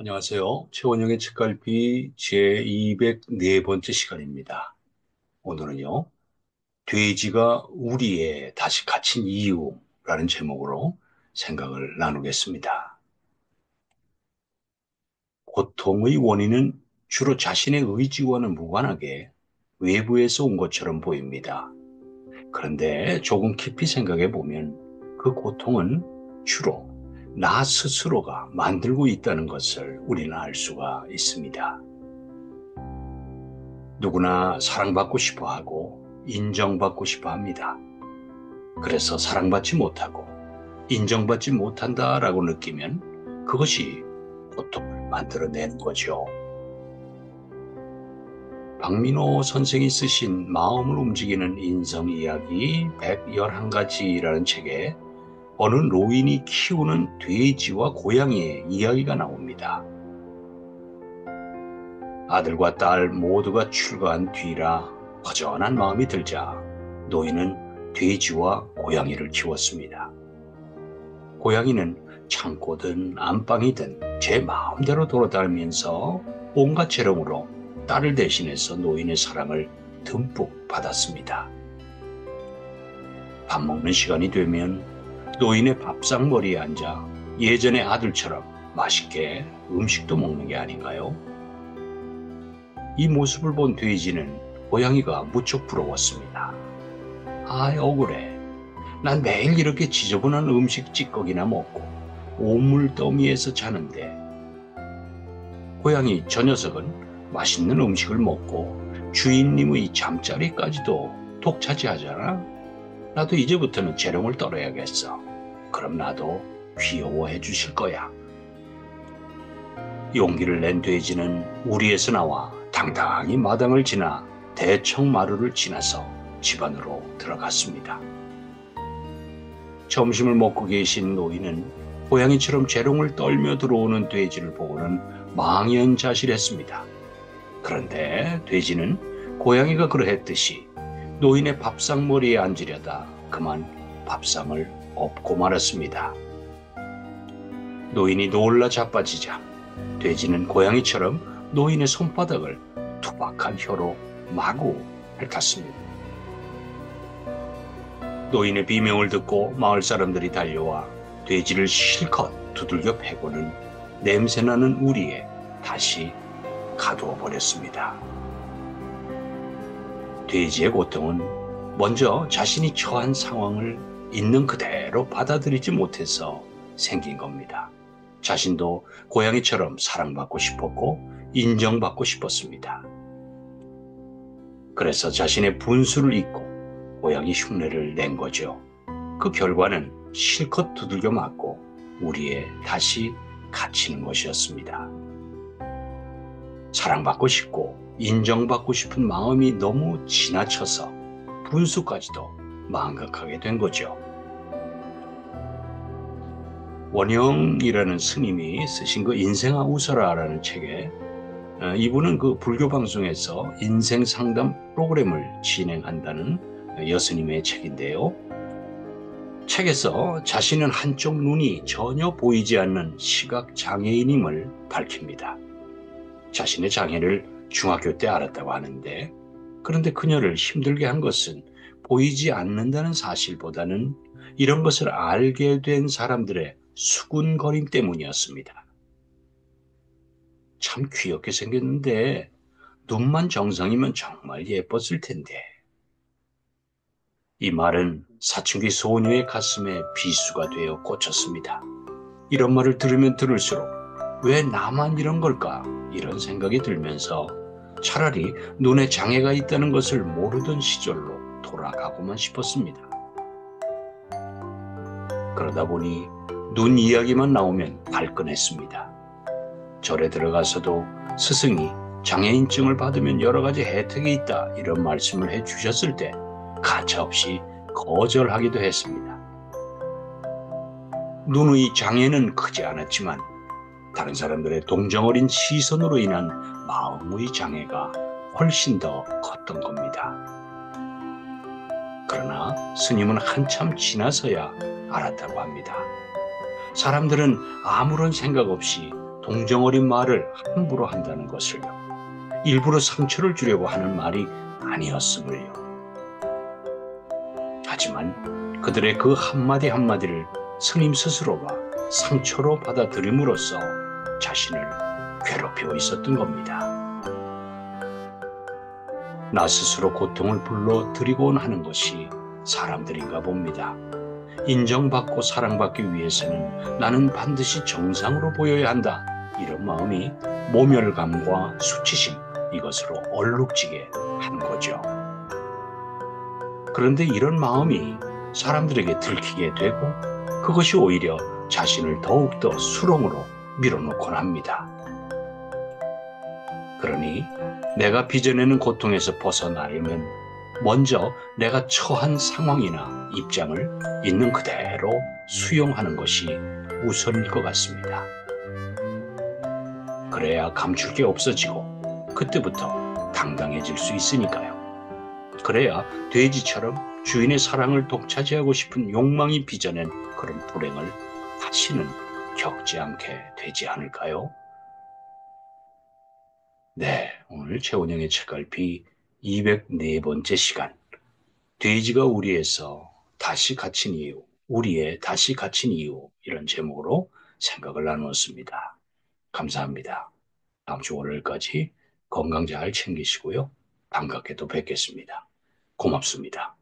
안녕하세요. 최원영의 책갈피 제204번째 시간입니다. 오늘은요, 돼지가 우리에 다시 갇힌 이유라는 제목으로 생각을 나누겠습니다. 고통의 원인은 주로 자신의 의지와는 무관하게 외부에서 온 것처럼 보입니다. 그런데 조금 깊이 생각해 보면 그 고통은 주로 나 스스로가 만들고 있다는 것을 우리는 알 수가 있습니다. 누구나 사랑받고 싶어 하고 인정받고 싶어 합니다. 그래서 사랑받지 못하고 인정받지 못한다라고 느끼면 그것이 고통을 만들어내는 거죠. 박민호 선생이 쓰신 마음을 움직이는 인성 이야기 111가지라는 책에 어느 노인이 키우는 돼지와 고양이의 이야기가 나옵니다. 아들과 딸 모두가 출가한 뒤라 허전한 마음이 들자 노인은 돼지와 고양이를 키웠습니다. 고양이는 창고든 안방이든 제 마음대로 돌아다니면서 온갖 재롱으로 딸을 대신해서 노인의 사랑을 듬뿍 받았습니다. 밥 먹는 시간이 되면 노인의 밥상머리에 앉아 예전의 아들처럼 맛있게 음식도 먹는 게 아닌가요? 이 모습을 본 돼지는 고양이가 무척 부러웠습니다. 아이, 억울해. 난 매일 이렇게 지저분한 음식 찌꺼기나 먹고 오물 더미에서 자는데. 고양이 저 녀석은 맛있는 음식을 먹고 주인님의 잠자리까지도 독차지하잖아. 나도 이제부터는 재롱을 떨어야겠어. 그럼 나도 귀여워해 주실 거야. 용기를 낸 돼지는 우리에서 나와 당당히 마당을 지나 대청마루를 지나서 집 안으로 들어갔습니다. 점심을 먹고 계신 노인은 고양이처럼 재롱을 떨며 들어오는 돼지를 보고는 망연자실했습니다. 그런데 돼지는 고양이가 그러했듯이 노인의 밥상머리에 앉으려다 그만 밥상을 엎고 말았습니다. 노인이 놀라 자빠지자 돼지는 고양이처럼 노인의 손바닥을 투박한 혀로 마구 핥았습니다. 노인의 비명을 듣고 마을 사람들이 달려와 돼지를 실컷 두들겨 패고는 냄새나는 우리에 다시 가두어 버렸습니다. 돼지의 고통은 먼저 자신이 처한 상황을 있는 그대로 받아들이지 못해서 생긴 겁니다. 자신도 고양이처럼 사랑받고 싶었고 인정받고 싶었습니다. 그래서 자신의 분수를 잊고 고양이 흉내를 낸 거죠. 그 결과는 실컷 두들겨 맞고 우리에 다시 갇히는 것이었습니다. 사랑받고 싶고 인정받고 싶은 마음이 너무 지나쳐서 분수까지도 망각하게 된 거죠. 원영이라는 스님이 쓰신 그 인생아 웃어라라는 책에 이분은 그 불교 방송에서 인생 상담 프로그램을 진행한다는 여스님의 책인데요. 책에서 자신은 한쪽 눈이 전혀 보이지 않는 시각 장애인임을 밝힙니다. 자신의 장애를 중학교 때 알았다고 하는데, 그런데 그녀를 힘들게 한 것은 보이지 않는다는 사실보다는 이런 것을 알게 된 사람들의 수군거림 때문이었습니다. 참 귀엽게 생겼는데 눈만 정상이면 정말 예뻤을 텐데. 이 말은 사춘기 소녀의 가슴에 비수가 되어 꽂혔습니다. 이런 말을 들으면 들을수록 왜 나만 이런 걸까? 이런 생각이 들면서 차라리 눈에 장애가 있다는 것을 모르던 시절로 돌아가고만 싶었습니다. 그러다 보니 눈 이야기만 나오면 발끈했습니다. 절에 들어가서도 스승이 장애인증을 받으면 여러 가지 혜택이 있다 이런 말씀을 해주셨을 때 가차없이 거절하기도 했습니다. 눈의 장애는 크지 않았지만 다른 사람들의 동정어린 시선으로 인한 마음의 장애가 훨씬 더 컸던 겁니다. 그러나 스님은 한참 지나서야 알았다고 합니다. 사람들은 아무런 생각 없이 동정어린 말을 함부로 한다는 것을요. 일부러 상처를 주려고 하는 말이 아니었음을요. 하지만 그들의 그 한마디 한마디를 스님 스스로가 상처로 받아들임으로써 자신을 괴롭히고 있었던 겁니다. 나 스스로 고통을 불러들이곤 하는 것이 사람들인가 봅니다. 인정받고 사랑받기 위해서는 나는 반드시 정상으로 보여야 한다. 이런 마음이 모멸감과 수치심, 이것으로 얼룩지게 한 거죠. 그런데 이런 마음이 사람들에게 들키게 되고 그것이 오히려 자신을 더욱더 수렁으로 밀어넣곤 합니다. 그러니 내가 빚어내는 고통에서 벗어나려면 먼저 내가 처한 상황이나 입장을 있는 그대로 수용하는 것이 우선일 것 같습니다. 그래야 감출 게 없어지고 그때부터 당당해질 수 있으니까요. 그래야 돼지처럼 주인의 사랑을 독차지하고 싶은 욕망이 빚어낸 그런 불행을 다시는 겪지 않게 되지 않을까요? 네, 오늘 최원영의 책갈피 204번째 시간, 돼지가 우리에서 다시 갇힌 이유, 우리의 다시 갇힌 이유, 이런 제목으로 생각을 나누었습니다. 감사합니다. 다음 주 월요일까지 건강 잘 챙기시고요. 반갑게 또 뵙겠습니다. 고맙습니다.